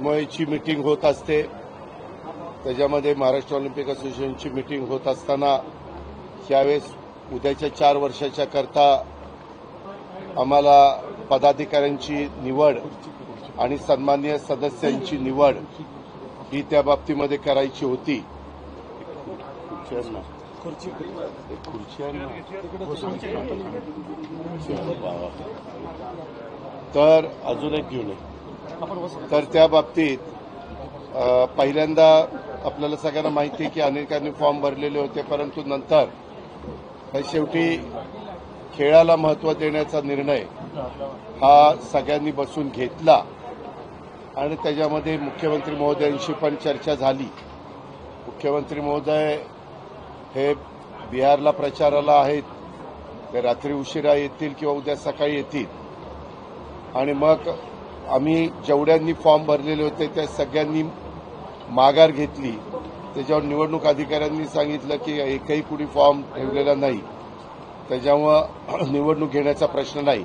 MOAची meeting होत असते. त्याच्यामध्ये महाराष्ट्र ऑलिम्पिक असोसिएशनची मीटिंग होत असताना यावेळेस उद्याच्या 4 वर्षाच्या करता आम्हाला पदाधिकाऱ्यांची निवड आणि सन्माननीय सदस्यांची निवड ही त्या बाबतीमध्ये करायची होती. तर अजून एक घेऊन तर त्या बाबतीत पहिल्यांदा आपल्याला सगळ्यांना माहिती आहे की अनेकांनी फॉर्म भरलेले होते, परंतु नंतर शेवटी खेळाला महत्त्व देण्याचा निर्णय हा सगळ्यांनी बसून घेतला आणि त्याच्यामध्ये मुख्यमंत्री महोदयांशी पण चर्चा झाली. मुख्यमंत्री महोदय हे बिहारला प्रचाराला आहेत, ते रात्री उशिरा येतील किंवा उद्या सकाळी येतील आणि मग आम्ही जेवढ्यांनी फॉर्म भरलेले होते त्या सगळ्यांनी माघार घेतली. त्याच्यावर निवडणूक अधिकाऱ्यांनी सांगितलं की एकही कुणी फॉर्म ठेवलेला नाही, त्याच्यामुळं निवडणूक घेण्याचा प्रश्न नाही.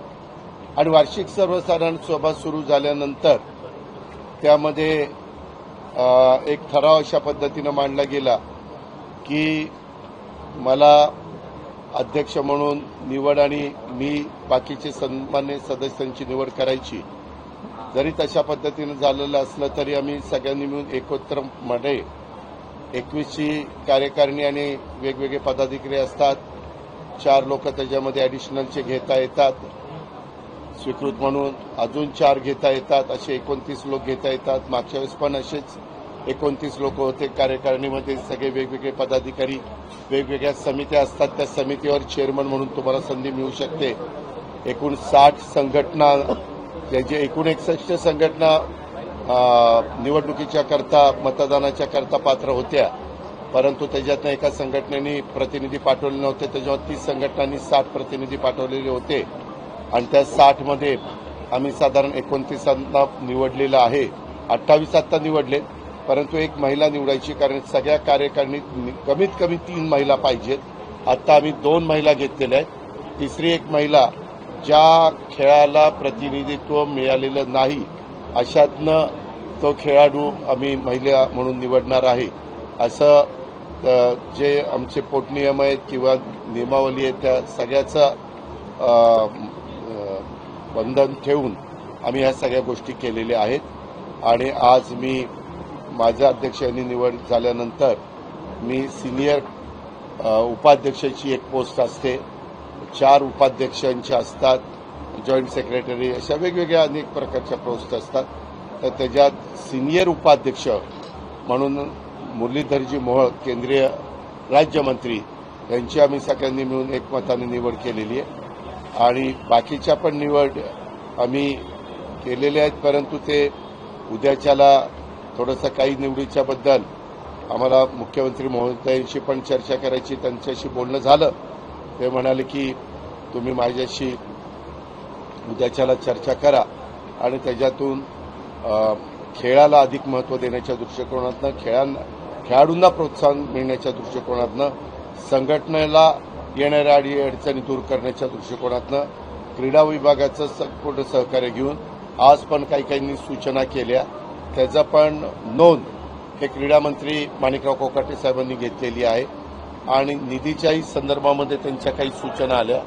आणि वार्षिक सर्वसाधारण सभा सुरू झाल्यानंतर त्यामध्ये एक ठराव अशा पद्धतीनं मांडला गेला की मला अध्यक्ष म्हणून निवड आणि मी बाकीचे सन्मान्य सदस्यांची निवड करायची. जरी तशा पद्धतीनं झालेलं असलं तरी आम्ही सगळ्यांनी मिळून एकत्रमध्ये 21ची कार्यकारिणी आणि वेगवेगळे पदाधिकारी असतात. 4 लोक त्याच्यामध्ये ॲडिशनलचे घेता येतात, स्वीकृत म्हणून अजून 4 घेता येतात, असे 29 लोक घेता येतात. मागच्या वेळेस पण असेच 29 लोक होते कार्यकारिणीमध्ये. सगळे वेगवेगळे पदाधिकारी, वेगवेगळ्या समित्या असतात, त्या समितीवर चेअरमन म्हणून तुम्हाला संधी मिळू शकते. एकूण 60 संघटना, त्याचे एकूण 61 संघटना निवडणुकीच्या करता मतदानाच्या करता पात्र होत्या, परंतु त्याच्यातनं एका संघटनेने प्रतिनिधी पाठवले नव्हते. त्याच्यावर 30 संघटनांनी 60 प्रतिनिधी पाठवलेले होते आणि त्या 60 मध्ये आम्ही साधारण 29 निवडलेलं आहे. 28 आत्ता निवडले, परंतु एक महिला निवडायची, कारण सगळ्या कार्यकारिणीत कमीत कमी 3 महिला पाहिजेत. आता आम्ही 2 महिला घेतलेल्या आहेत. तिसरी एक महिला ज्या खेळाला प्रतिनिधित्व मिळालेलं नाही अशातनं तो खेळाडू आम्ही महिला म्हणून निवडणार आहे. असं जे आमचे पोटनियम आहेत किंवा नियमावली आहे त्या सगळ्याचं बंधन ठेवून आम्ही ह्या सगळ्या गोष्टी केलेल्या आहेत. आणि आज मी माझ्या अध्यक्षांनी निवड झाल्यानंतर मी सिनियर उपाध्यक्षाची एक पोस्ट असते, 4 उपाध्यक्षांच्या असतात, जॉईंट सेक्रेटरी, अशा वेगवेगळ्या अनेक प्रकारच्या पोस्ट असतात. तर त्याच्यात सिनियर उपाध्यक्ष म्हणून मुरलीधरजी मोहोळ केंद्रीय राज्यमंत्री यांची आम्ही सगळ्यांनी मिळून एकमताने निवड केलेली आहे. आणि बाकीच्या पण निवड आम्ही केलेल्या आहेत, परंतु ते उद्याच्याला थोडंसं काही निवडीच्याबद्दल आम्हाला मुख्यमंत्री महोदयांशी पण चर्चा करायची. त्यांच्याशी बोलणं झालं, ते म्हणाले की तुम्ही माझ्याशी उद्याच्याला चर्चा करा आणि त्याच्यातून खेळाला अधिक महत्त्व देण्याच्या दृष्टिकोनातनं, खेळाडूंना प्रोत्साहन मिळण्याच्या दृष्टिकोनातनं, संघटनेला येणाऱ्या अडीअडचणी दूर करण्याच्या दृष्टिकोनातनं क्रीडा विभागाचं संपूर्ण सहकार्य घेऊन आज पण काही सूचना केल्या. त्याचा पण नोंद हे क्रीडा मंत्री माणिकराव कोकाटे साहेबांनी घेतलेली आहे. आणि निधीच्याही संदर्भामध्ये त्यांच्या काही सूचना आल्या.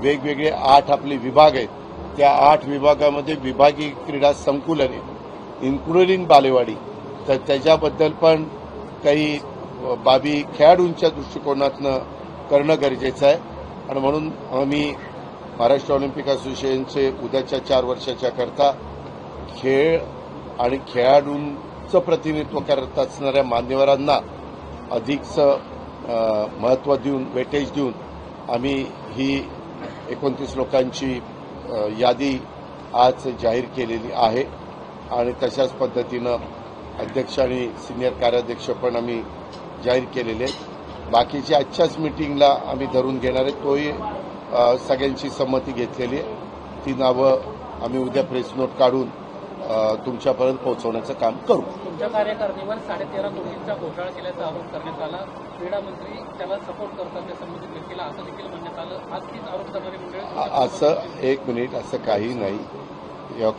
वेगवेगळे 8 आपले विभाग आहेत, त्या 8 विभागामध्ये विभागीय क्रीडा संकुलने इन्क्लुडिंग बालेवाडी, तर त्याच्याबद्दल पण काही बाबी खेळाडूंच्या दृष्टिकोनातनं करणं गरजेचं आहे. आणि म्हणून आम्ही महाराष्ट्र ऑलिम्पिक असोसिएशनचे उद्याच्या 4 वर्षाच्या करता खेळ आणि खेळाडूंचं प्रतिनिधित्व करत असणाऱ्या मान्यवरांना अधिकचं महत्त्व देऊन, वेटेज देऊन आम्ही ही 29 लोकांची यादी आज जाहीर केलेली आहे. आणि तशाच पद्धतीनं अध्यक्ष आणि सिनियर कार्याध्यक्ष पण आम्ही जाहीर केलेले आहेत. बाकीची आजच्याच मिटिंगला आम्ही धरून घेणार आहे, तोही सगळ्यांची संमती घेतलेली आहे. ती नावं आम्ही उद्या प्रेस नोट काढून तुमच्यापर्यंत पोहोचवण्याचं काम करू. तुमच्या कार्यकारिणीवर 13.5 कोटींचा घोटाळा केल्याचा आरोप करण्यात आला. क्रीडा मंत्री त्याला सपोर्ट करतात, त्या संबंधित व्यक्तीला असं देखील म्हणण्यात आलं. आज तीच आरोप करणारी मंडळी असं एक मिनिट, असं काही नाही.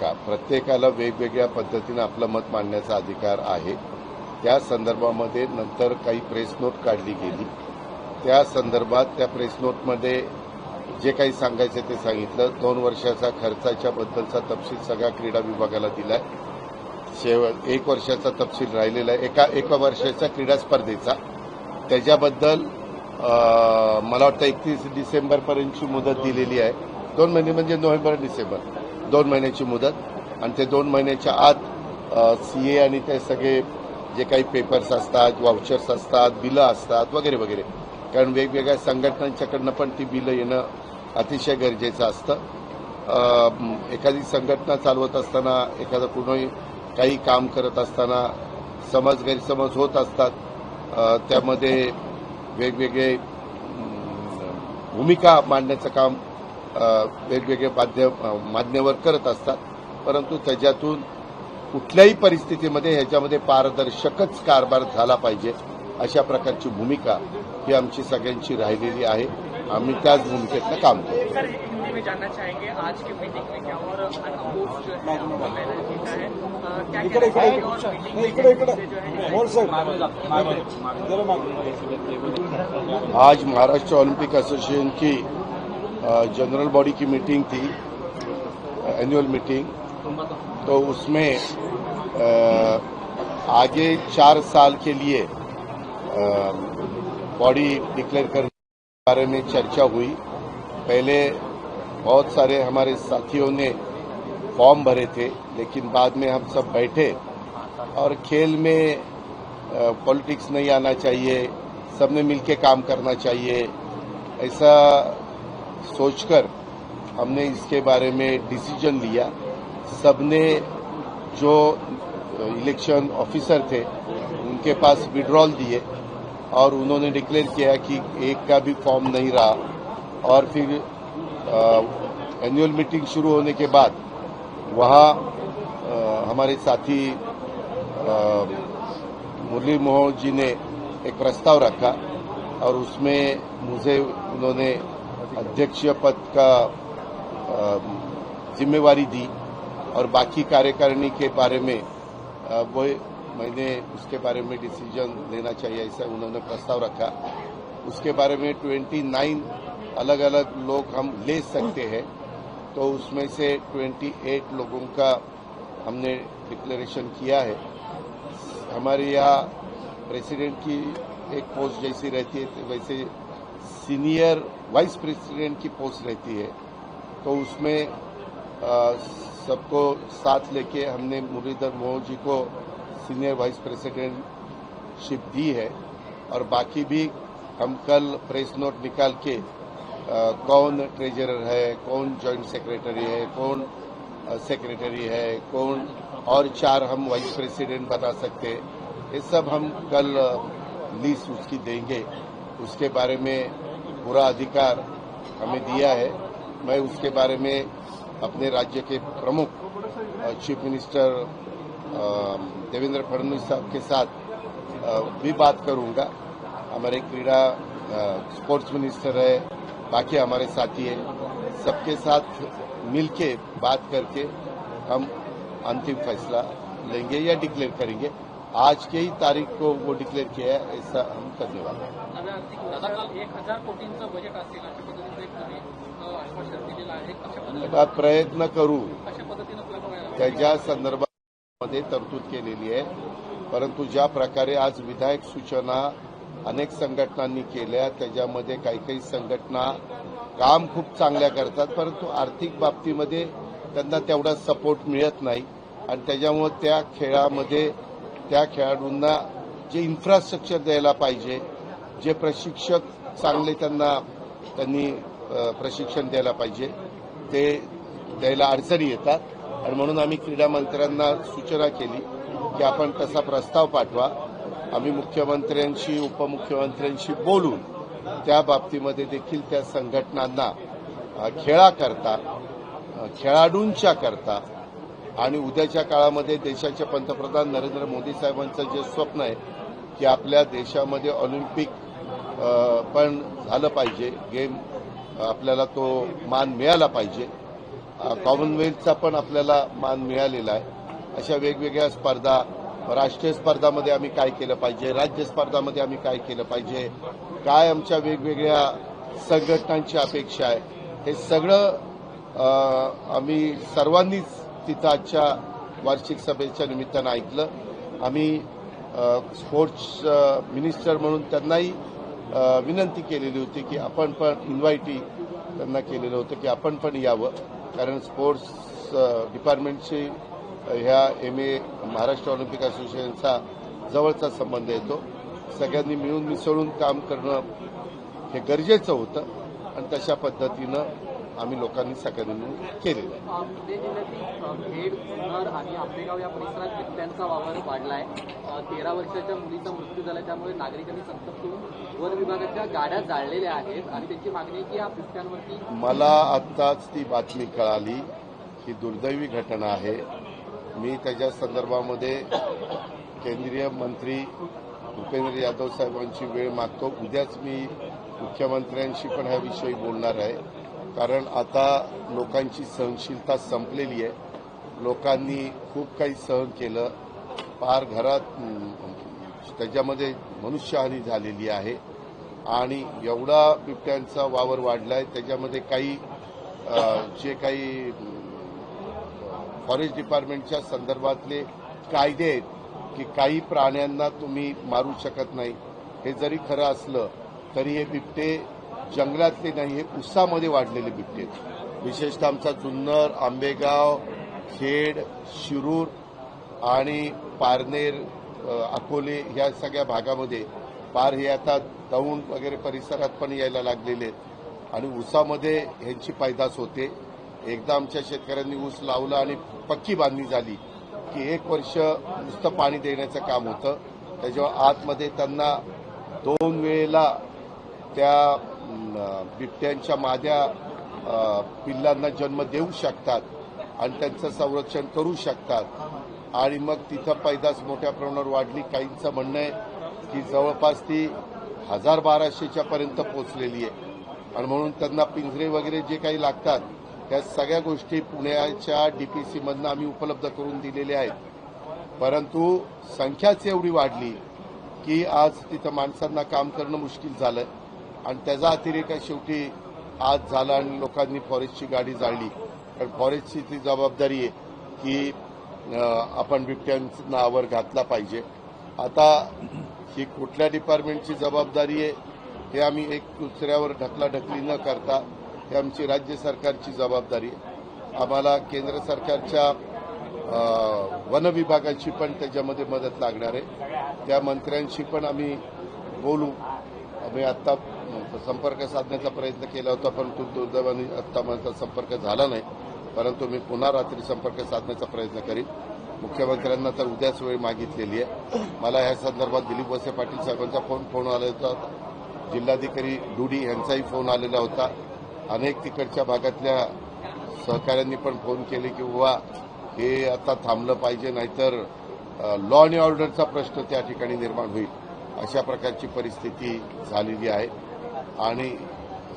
का प्रत्येकाला वेगवेगळ्या पद्धतीनं आपलं मत मांडण्याचा अधिकार आहे. त्या संदर्भामध्ये नंतर काही प्रेस नोट काढली गेली. त्या संदर्भात त्या प्रेस नोटमध्ये जे काही सांगायचं ते सांगितलं. 2 वर्षाचा खर्चाच्या बद्दलचा तपशील सगळ्या क्रीडा विभागाला दिलाय. 1 वर्षाचा तपशील राहिलेला आहे एका वर्षाच्या क्रीडा स्पर्धेचा. त्याच्याबद्दल मला वाटतं 31 डिसेंबरपर्यंतची मुदत दिलेली आहे. 2 महिने म्हणजे नोव्हेंबर डिसेंबर 2 महिन्याची मुदत आणि ते 2 महिन्याच्या आत सीए आणि ते सगळे जे काही पेपर्स असतात, वाउचर्स असतात, बिलं असतात वगैरे वगैरे, कारण वेगवेगळ्या संघटनांच्याकडनं पण ती बिलं येणं अतिशय गरजेचं असतं. एखादी संघटना चालवत असताना एखादं कुणी काही काम करत असताना गैरसमज होत असतात. त्यामध्ये वेगवेगळे भूमिका मांडण्याचं काम वेगवेगळे मान्यवर करत असतात. परंतु त्याच्यातून कुठल्याही परिस्थितीमध्ये ह्याच्यामध्ये पारदर्शकच कारभार झाला पाहिजे अशा प्रकारची भूमिका ही आमची सगळ्यांची राहिलेली आहे. आम्ही त्याच भूमिकेतनं काम करतो. सर, हिंदी में जानना चाहेंगे आज की मीटिंग में क्या और अनअपोज जो है मैंने देखा है क्या कहना चाहेंगे और मीटिंग में आज महाराष्ट्र ओलंपिक एसोसिएशन की जनरल बॉडी की मीटिंग थी, एनुअल मीटिंग. तो उसमें आगे 4 साल के लिए बॉडी डिक्लेयर करने के बारे में चर्चा हुई. पहले बहुत सारे हमारे साथियों ने फॉर्म भरे थे, लेकिन बाद में हम सब बैठे और खेल में पॉलिटिक्स नहीं आना चाहिए, सबने मिलके काम करना चाहिए, ऐसा सोचकर हमने इसके बारे में डिसीजन लिया. सबने जो इलेक्शन ऑफिसर थे उनके पास विड्रॉल दिए और उन्होंने डिक्लेयर किया कि एक का भी फॉर्म नहीं रहा. और फिर एनुअल मीटिंग शुरू होने के बाद वहाँ हमारे साथी मुरली मनोहर जी ने एक प्रस्ताव रखा और उसमें मुझे उन्होंने अध्यक्ष पद का जिम्मेवारी दी और बाकी कार्यकारिणी के बारे में वो मैंने उसके बारे में डिसीजन लेना चाहिए ऐसा उन्होंने प्रस्ताव रखा. उसके बारे में 29 अलग अलग लोग हम ले सकते हैं, तो उसमें से 28 लोगों का हमने डिक्लेरेशन किया है. हमारे यहाँ प्रेसिडेंट की एक पोस्ट जैसी रहती है वैसे सीनियर वाइस प्रेसिडेंट की पोस्ट रहती है. तो उसमें सबको साथ लेके हमने मुरलीधर मोहन जी को सीनियर वाइस प्रेसिडेंटशिप दी है. और बाकी भी हम कल प्रेस नोट निकाल के कौन ट्रेजरर है, कौन जॉइंट सेक्रेटरी है, कौन सेक्रेटरी है, कौन और 4 हम वाइस प्रेसिडेंट बना सकते हैं, ये सब हम कल लिस्ट उसकी देंगे. उसके बारे में पूरा अधिकार हमें दिया है. मैं उसके बारे में अपने राज्य के प्रमुख चीफ मिनिस्टर देवेंद्र फडणवीस साहब के साथ भी बात करूंगा. हमारे क्रीड़ा स्पोर्ट्स मिनिस्टर है, बाकी हमारे साथी हैं, सबके साथ मिलके बात करके हम अंतिम फैसला लेंगे या डिक्लेयर करेंगे. आज के ही तारीख को वो डिक्लेअर किया है ऐसा हम करने वाले हैं. दादा, काल 1000 कोटींचं बजेट असेल अशा पद्धतीचं एक तुम्ही आश्वासन दिलेलं आहे. कशा पद्धतीने आता प्रयत्न करू तुला त्याच्या संदर्भामध्ये तरतूद केलेली आहे. परंतु ज्या प्रकारे आज विधायक सूचना अनेक संघटनांनी केल्या त्याच्यामध्ये काही काही संघटना काम खूप चांगल्या करतात, परंतु आर्थिक बाबतीमध्ये त्यांना तेवढा सपोर्ट मिळत नाही आणि त्याच्यामुळे त्या खेळामध्ये त्या खेळाडूंना जे इन्फ्रास्ट्रक्चर द्यायला पाहिजे, जे प्रशिक्षक चांगले त्यांनी प्रशिक्षण द्यायला पाहिजे ते द्यायला अडचणी येतात. आणि म्हणून आम्ही क्रीडा मंत्र्यांना सूचना केली की आपण तसा प्रस्ताव पाठवा. आम्ही मुख्यमंत्र्यांशी उपमुख्यमंत्र्यांशी बोलून त्या बाबतीमध्ये देखील त्या संघटनांना खेळाकरता, खेळाडूंच्या करता आणि उद्याच्या काळामध्ये देशाचे पंतप्रधान नरेंद्र मोदी साहेबांचं जे स्वप्न आहे की आपल्या देशामध्ये ऑलिम्पिक पण झालं पाहिजे, गेम आपल्याला तो मान मिळाला पाहिजे, कॉमनवेल्थचा पण आपल्याला मान मिळालेला आहे. अशा वेगवेगळ्या स्पर्धा, राष्ट्रीय स्पर्धामध्ये आम्ही काय केलं पाहिजे, राज्य स्पर्धामध्ये आम्ही काय केलं पाहिजे, काय आमच्या वेगवेगळ्या संघटनांची अपेक्षा आहे, हे सगळं आम्ही सर्वांनीच तिथं आजच्या वार्षिक सभेच्या निमित्तानं ऐकलं. आम्ही स्पोर्ट्स मिनिस्टर म्हणून त्यांनाही विनंती केलेली होती की आपण पण इन्व्हायटी त्यांना केलेलं होतं की आपण पण यावं, कारण स्पोर्ट्स डिपार्टमेंटशी ह्या महाराष्ट्र ऑलिम्पिक असोसिएशनचा जवळचा संबंध येतो. सगळ्यांनी मिळून मिसळून काम करणं हे गरजेचं होतं आणि तशा पद्धतीनं आम्ही लोकांनी सगळ्यांनी मिळून केलेलं आहे. पुणे जिल्ह्यातील खेड, जुन्नर आणि आंबेगाव या परिसरात बिबट्यांचा वावर वाढलाय. 13 वर्षाच्या मुलीचा मृत्यू झाला, त्यामुळे नागरिकांनी संतप्त होऊन वन विभागाच्या गाड्या जाळलेल्या आहेत आणि त्यांची मागणी आहे की या बिबट्यांवरती. मला आत्ताच ती बातमी कळाली, ही दुर्दैवी घटना आहे. मी त्याच्या संदर्भामध्ये केंद्रीय मंत्री भूपेंद्र यादव साहेबांची वेळ मागतो. उद्याच मी मुख्यमंत्र्यांशी पण ह्याविषयी बोलणार आहे, कारण आता लोकांची सहनशीलता संपलेली आहे. लोकांनी खूप काही सहन केलं, फार घरात त्याच्यामध्ये मनुष्यहानी झालेली आहे आणि एवढा बिबट्यांचा वावर वाढलाय. त्याच्यामध्ये काही जे काही फॉरेस्ट डिपार्टमेंटच्या संदर्भातले कायदे आहेत की काही प्राण्यांना तुम्ही मारू शकत नाही, हे जरी खरं असलं तरी हे बिबटे जंगलातले नाही, हे उसामध्ये वाढलेले बिबटे आहेत. विशेषतः आमचा जुन्नर, आंबेगाव, खेड, शिरूर आणि पारनेर, अकोले ह्या सगळ्या भागामध्ये पार हे आता दौंड वगैरे परिसरात पण यायला लागलेले आहेत आणि ऊसामध्ये ह्यांची पैदास होते. एकदा आमच्या शेतकऱ्यांनी ऊस लावला आणि पक्की बांधणी झाली की 1 वर्ष नुसतं पाणी देण्याचं काम होतं. त्याच्यावर आतमध्ये त्यांना 2 वेळेला त्या बिबट्यांच्या माद्या पिल्लांना जन्म देऊ शकतात आणि त्यांचं संरक्षण करू शकतात आणि मग तिथं पैदास मोठ्या प्रमाणावर वाढली. काहींचं म्हणणं आहे की जवळपास ती 1000-1200च्या पर्यंत पोहोचलेली आहे आणि म्हणून त्यांना पिंजरे वगैरे जे काही लागतात त्या सगळ्या गोष्टी पुण्याच्या डीपीसीमधनं आम्ही उपलब्ध करून दिलेल्या आहेत. परंतु संख्याच एवढी वाढली की आज तिथं माणसांना काम करणं मुश्किल झालं आणि त्याचा अतिरेक शेवटी आज झाला आणि लोकांनी फॉरेस्टची गाडी जाळली. कारण फॉरेस्टची ती जबाबदारी आहे की आपण बिबट्यांना आवर घातला पाहिजे. आता ही कुठल्या डिपार्टमेंटची जबाबदारी आहे हे आम्ही एक दुसऱ्यावर ढकलाढकली न करता ही आमची राज्य सरकारची जबाबदारी आहे. आम्हाला केंद्र सरकारच्या वन विभागाची पण त्याच्यामध्ये मदत लागणार आहे. त्या मंत्र्यांशी पण आम्ही बोलू. आम्ही आत्ता संपर्क साधण्याचा प्रयत्न केला होता, परंतु दुर्दैवाने आत्ता माझा संपर्क झाला नाही. परंतु मी पुन्हा रात्री संपर्क साधण्याचा प्रयत्न करीन. मुख्यमंत्र्यांना तर उद्याच वेळ मागितलेली आहे. मला या संदर्भात दिलीप वळसे पाटील साहेबांचा फोन आला होता. जिल्हाधिकारी डुडी यांचाही फोन आलेला होता. अनेक तिकडच्या भागातल्या सहकाऱ्यांनी पण फोन केले की बाबा हे आता थांबलं पाहिजे, नाहीतर लॉ अँड ऑर्डरचा प्रश्न त्या ठिकाणी निर्माण होईल. अशा प्रकारची परिस्थिती झालेली आहे आणि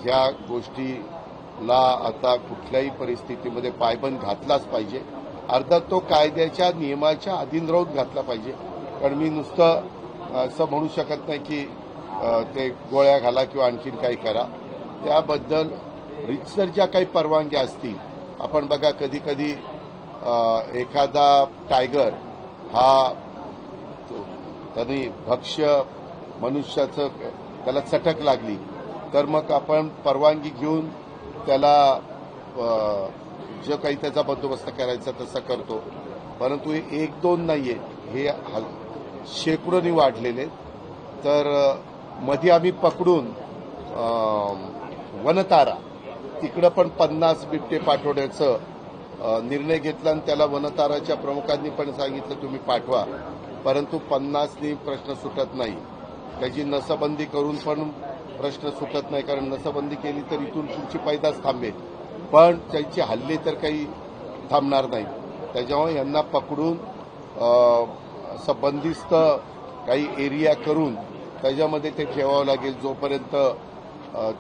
ह्या गोष्टीला आता कुठल्याही परिस्थितीमध्ये पायबंद घातलाच पाहिजे. अर्थात तो कायद्याच्या नियमाच्या अधीन राहून घातला पाहिजे. कारण मी नुसतं असं म्हणू शकत नाही की ते गोळ्या घाला किंवा आणखीन काही करा. त्याबद्दल रितसर ज्या काही परवानग्या असतील, आपण बघा कधी कधी एखादा टायगर हा त्यांनी भक्ष्य मनुष्याचं त्याला चटक लागली तर मग आपण परवानगी घेऊन त्याला जो काही त्याचा बंदोबस्त करायचा तसा करतो. परंतु हे 1-2 नाहीये, हे शेकडोनी वाढलेले. तर मध्ये आम्ही पकडून वनतारा तिकडं पण 50 बिबटे पाठवण्याचं निर्णय घेतला आणि त्याला वनताराच्या प्रमुखांनी पण सांगितलं तुम्ही पाठवा. परंतु 50नी प्रश्न सुटत नाही. त्याची नसबंदी करून पण प्रश्न सुटत नाही, कारण नसबंदी केली तर इथून पुढची पैदास थांबेल, पण त्यांचे हल्ले तर काही थांबणार नाही. त्याच्यामुळे यांना पकडून असं बंदिस्त काही एरिया करून त्याच्यामध्ये ते ठेवावं लागेल जोपर्यंत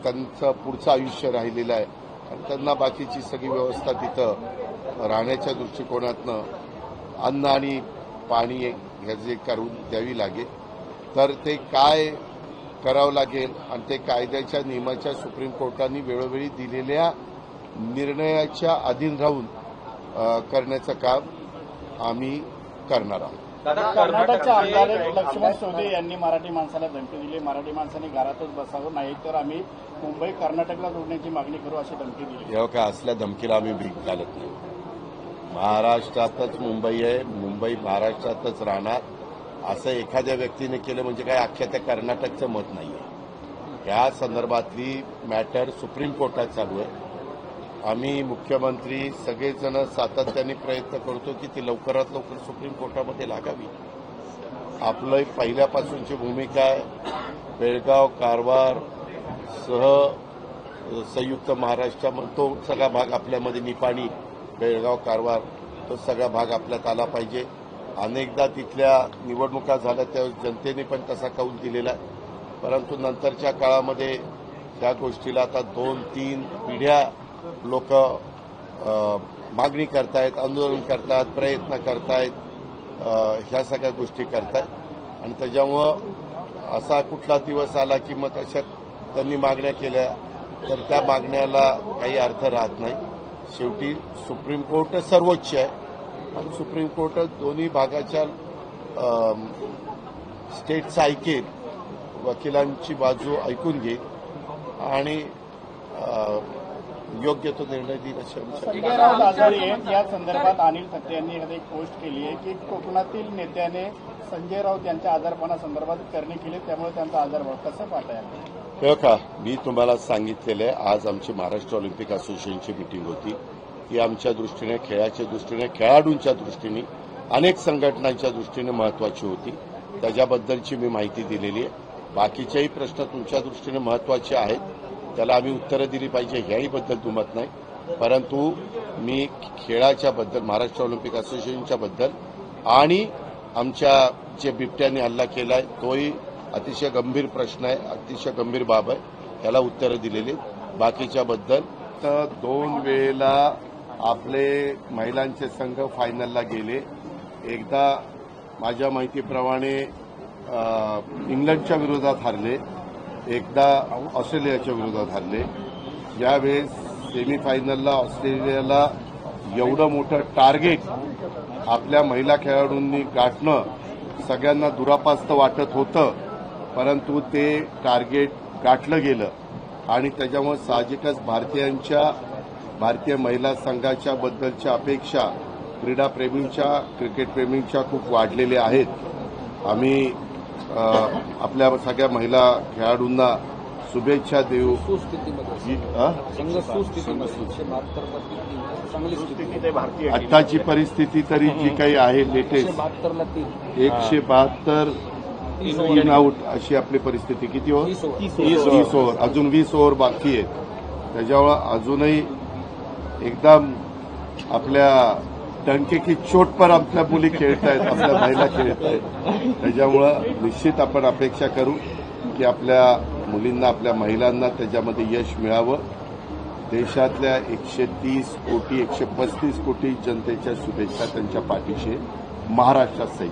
त्यांचं पुढचं आयुष्य राहिलेलं आहे. आणि त्यांना बाकीची सगळी व्यवस्था तिथं राहण्याच्या दृष्टिकोनातनं अन्न आणि पाणी ह्याचे करून द्यावी लागेल. तर ते काय करावं लागेल आणि ते कायद्याच्या नियमाच्या सुप्रीम कोर्टाने वेळोवेळी दिलेल्या निर्णयाच्या अधीन राहून करण्याचं काम आम्ही करणार आहोत. कर्नाटकचे आमदार लक्ष्मण सवदी यांनी मराठी माणसाला धमकी दिली. मराठी माणसाने घरातच बसावं, नाही तर आम्ही मुंबई कर्नाटकला जोडण्याची मागणी करू अशी धमकी दिली. एवढं काय असल्या धमकीला आम्ही भीक घालत नाही. महाराष्ट्रातच मुंबई आहे, मुंबई महाराष्ट्रातच राहणार असं एखाद्या व्यक्तीने केलं म्हणजे काय अख्ख्या त्या कर्नाटकचं मत नाही आहे. या संदर्भातली मॅटर सुप्रीम कोर्टात चालू आहे. आम्ही मुख्यमंत्री सगळेजण सातत्याने प्रयत्न करतो की ती लवकरात लवकर सुप्रीम कोर्टामध्ये लागावी. आपलं पहिल्यापासूनची भूमिका आहे बेळगाव कारवार सह संयुक्त महाराष्ट्रामध्ये तो सगळा भाग आपल्यामध्ये निपाणी बेळगाव कारवार तो सगळा भाग आपल्यात आला पाहिजे. अनेकदा तिथल्या निवडणुका झाल्या त्यावेळेस जनतेने पण तसा कौल दिलेला आहे. परंतु नंतरच्या काळामध्ये त्या गोष्टीला आता 2-3 पिढ्या लोक मागणी करतायत, आंदोलन करतात, प्रयत्न करतायत, ह्या सगळ्या गोष्टी करतायत आणि त्याच्यामुळं असा कुठला दिवस आला की मग तशात त्यांनी मागण्या केल्या तर त्या मागण्याला काही अर्थ राहत नाही. शेवटी सुप्रीम कोर्ट सर्वोच्च आहे आणि सुप्रीम कोर्ट दोन्ही भागाच्या स्टेटचं ऐकेल, वकिलांची बाजू ऐकून घेईल आणि योग्य तो निर्णय देईल अशी आमची संजय राऊत आजारी आहेत. या संदर्भात अनिल थत्ते यांनी एक पोस्ट केली आहे की कोकणातील नेत्याने संजय राऊत यांच्या आजारपणासंदर्भात करणी केली, त्यामुळे त्यांचा आजारभाव कसं पाहता येईल? का मी तुम्हाला सांगितलेलं आहे, आज आमची महाराष्ट्र ऑलिम्पिक असोसिएशनची मीटिंग होती. ही आमच्या दृष्टीने खेळाच्या दृष्टीने खेळाडूंच्या दृष्टीने अनेक संघटनांच्या दृष्टीने महत्वाची होती. त्याच्याबद्दलची मी माहिती दिलेली आहे. बाकीचेही प्रश्न तुमच्या दृष्टीने महत्वाचे आहेत, त्याला आम्ही उत्तरं दिली पाहिजे ह्याही बद्दल दुमत नाही. परंतु मी खेळाच्या बद्दल महाराष्ट्र ऑलिम्पिक असोसिएशनच्या बद्दल आणि आमच्या जे बिबट्याने हल्ला केलाय तोही अतिशय गंभीर प्रश्न आहे, अतिशय गंभीर बाब आहे, त्याला उत्तरं दिलेली. बाकीच्या बद्दल तर 2 वेळेला आपले महिलांचे संघ फायनलला गेले. एकदा माझ्या माहितीप्रमाणे इंग्लंडच्या विरोधात हारले, एकदा ऑस्ट्रेलियाच्या विरोधात हारले. यावेळेस सेमीफायनलला ऑस्ट्रेलियाला एवढं मोठं टार्गेट आपल्या महिला खेळाडूंनी गाठणं सगळ्यांना दुरापास्त वाटत होतं, परंतु ते टार्गेट गाठलं गेलं आणि त्याच्यामुळे साहजिकच भारतीय महिला संघाच्या बद्दलच्या अपेक्षा क्रीडाप्रेमींच्या क्रिकेटप्रेमींच्या खूप वाढलेल्या आहेत. आम्ही आपल्या सगळ्या महिला खेळाडूंना शुभेच्छा देऊ. आत्ताची परिस्थिती तरी जी काही आहे लेटेस्ट 172 इन आउट अशी आपली परिस्थिती. किती ओव्हर? 30 ओव्हर. अजून 20 ओव्हर बाकी आहेत. त्याच्यामुळं अजूनही एकदम आपल्या डंके की चोट पर आपल्या मुली खेळत आहेत, आपल्या महिला खेळत आहेत. त्याच्यामुळं निश्चित आपण अपेक्षा करू की आपल्या मुलींना आपल्या महिलांना त्याच्यामध्ये यश मिळावं. देशातल्या 130 कोटी 135 कोटी जनतेच्या शुभेच्छा त्यांच्या पाठीशी महाराष्ट्रात सहित.